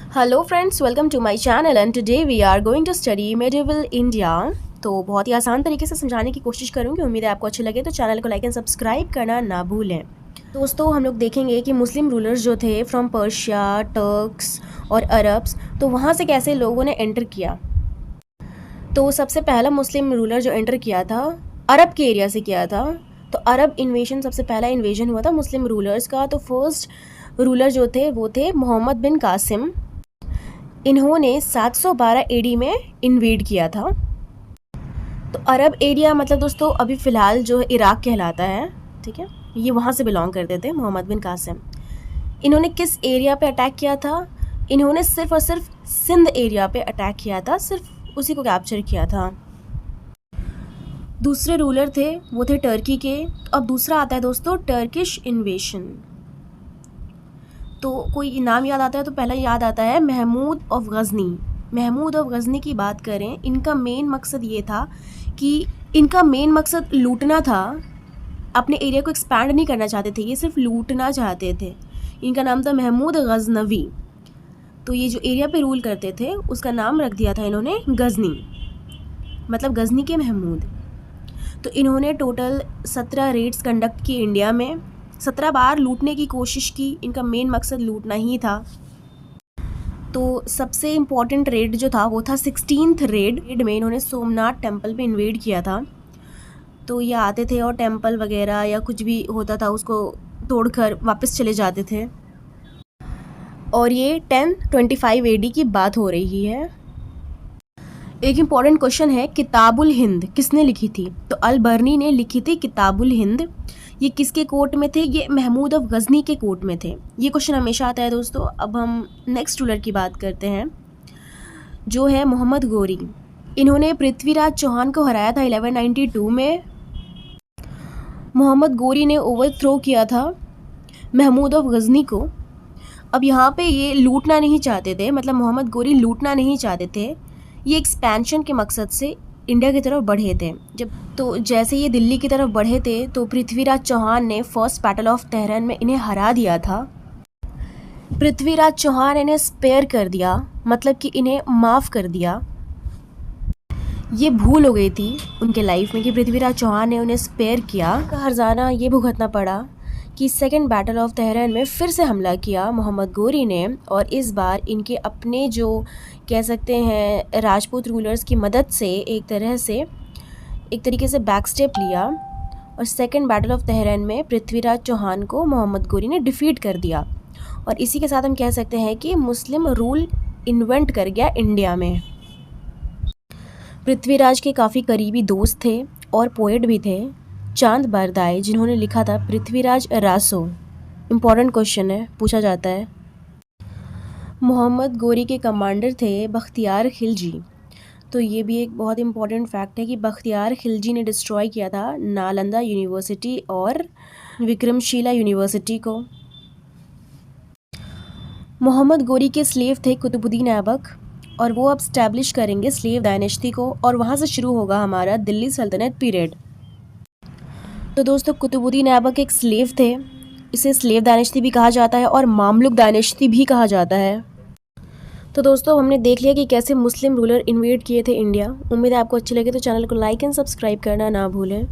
Hello friends, welcome to my channel and today we are going to study medieval India. तो बहुत ही आसान तरीके से समझाने की कोशिश करूँगी। उम्मीद है आपको अच्छी लगे तो चैनल को लाइक एंड सब्सक्राइब करना ना भूलें। दोस्तों, हम लोग देखेंगे कि मुस्लिम रूलर्स जो थे फ्रॉम पर्शिया, टर्क्स और अरब्स, तो वहाँ से कैसे लोगों ने एंटर किया। तो सबसे पहला मुस्लिम रूलर जो एंटर किया था अरब के एरिया से किया था। तो अरब इन्वेजन, सबसे पहला इन्वेजन हुआ था मुस्लिम रूलर्स का। तो फर्स्ट रूलर जो थे वो थे मोहम्मद बिन कासिम। इन्होंने 712 एडी में इन्वेड किया था। तो अरब एरिया मतलब दोस्तों अभी फ़िलहाल जो इराक़ कहलाता है, ठीक है, ये वहाँ से बिलोंग करते थे मोहम्मद बिन कासिम। इन्होंने किस एरिया पे अटैक किया था? इन्होंने सिर्फ़ और सिर्फ सिंध एरिया पे अटैक किया था, सिर्फ उसी को कैप्चर किया था। दूसरे रूलर थे वो थे टर्की के। अब दूसरा आता है दोस्तों टर्किश इन्वेशन। तो कोई नाम याद आता है तो पहला याद आता है महमूद ऑफ गज़नी। महमूद ऑफ गज़नी की बात करें, इनका मेन मकसद ये था कि इनका मेन मकसद लूटना था। अपने एरिया को एक्सपैंड नहीं करना चाहते थे, ये सिर्फ लूटना चाहते थे। इनका नाम था महमूद गज़नवी। तो ये जो एरिया पे रूल करते थे उसका नाम रख दिया था इन्होंने गज़नी, मतलब गज़नी के महमूद। तो इन्होंने टोटल 17 रेड्स कंडक्ट की इंडिया में। 17 बार लूटने की कोशिश की। इनका मेन मकसद लूटना ही था। तो सबसे इम्पॉर्टेंट रेड जो था वो था 16th रेड में इन्होंने सोमनाथ टेम्पल पे इन्वेड किया था। तो ये आते थे और टेम्पल वगैरह या कुछ भी होता था उसको तोड़कर वापस चले जाते थे। और ये 1025 एडी की बात हो रही है। एक इम्पॉर्टेंट क्वेश्चन है, किताबुल हिंद किसने लिखी थी? तो अल बर्नी ने लिखी थी किताबुल हिंद। ये किसके कोर्ट में थे? ये महमूद ऑफ गज़नी के कोर्ट में थे। ये क्वेश्चन हमेशा आता है दोस्तों। अब हम नेक्स्ट रूलर की बात करते हैं जो है मोहम्मद गोरी। इन्होंने पृथ्वीराज चौहान को हराया था 1192 में। मोहम्मद गोरी ने ओवरथ्रो किया था महमूद ऑफ गज़नी को। अब यहाँ पे ये लूटना नहीं चाहते थे, मतलब मोहम्मद गोरी लूटना नहीं चाहते थे। ये एक्सपेंशन के मकसद से इंडिया की तरफ बढ़े थे। जैसे ये दिल्ली की तरफ बढ़े थे तो पृथ्वीराज चौहान ने फर्स्ट बैटल ऑफ तेहरान में इन्हें हरा दिया था। पृथ्वीराज चौहान इन्हें स्पेयर कर दिया, मतलब कि इन्हें माफ़ कर दिया। ये भूल हो गई थी उनके लाइफ में कि पृथ्वीराज चौहान ने उन्हें स्पेयर किया। हर्जाना ये भुगतना पड़ा कि सेकेंड बैटल ऑफ तेहरान में फिर से हमला किया मोहम्मद गोरी ने। और इस बार इनके अपने जो कह सकते हैं राजपूत रूलर्स की मदद से एक तरीके से बैक स्टेप लिया और सेकेंड बैटल ऑफ तेहरान में पृथ्वीराज चौहान को मोहम्मद गोरी ने डिफ़ीट कर दिया। और इसी के साथ हम कह सकते हैं कि मुस्लिम रूल इन्वेंट कर गया इंडिया में। पृथ्वीराज के काफ़ी करीबी दोस्त थे और पोएट भी थे, चांद बरदाई, जिन्होंने लिखा था पृथ्वीराज रासो। इम्पॉर्टेंट क्वेश्चन है, पूछा जाता है। मोहम्मद गोरी के कमांडर थे बख्तियार खिलजी। तो ये भी एक बहुत इम्पॉर्टेंट फैक्ट है कि बख्तियार खिलजी ने डिस्ट्रॉय किया था नालंदा यूनिवर्सिटी और विक्रमशिला यूनिवर्सिटी को। मोहम्मद गोरी के स्लेव थे कुतुबुद्दीन ऐबक, और वो अब स्टैब्लिश करेंगे स्लेव डायनेस्टी को, और वहाँ से शुरू होगा हमारा दिल्ली सल्तनत पीरियड। तो दोस्तों, कुतुबुद्दीन ऐबक एक स्लेव थे। इसे स्लेव डायनेस्टी भी कहा जाता है और मामलुक डायनेस्टी भी कहा जाता है। तो दोस्तों, हमने देख लिया कि कैसे मुस्लिम रूलर इन्वेड किए थे इंडिया। उम्मीद है आपको अच्छी लगे तो चैनल को लाइक एंड सब्सक्राइब करना ना भूलें।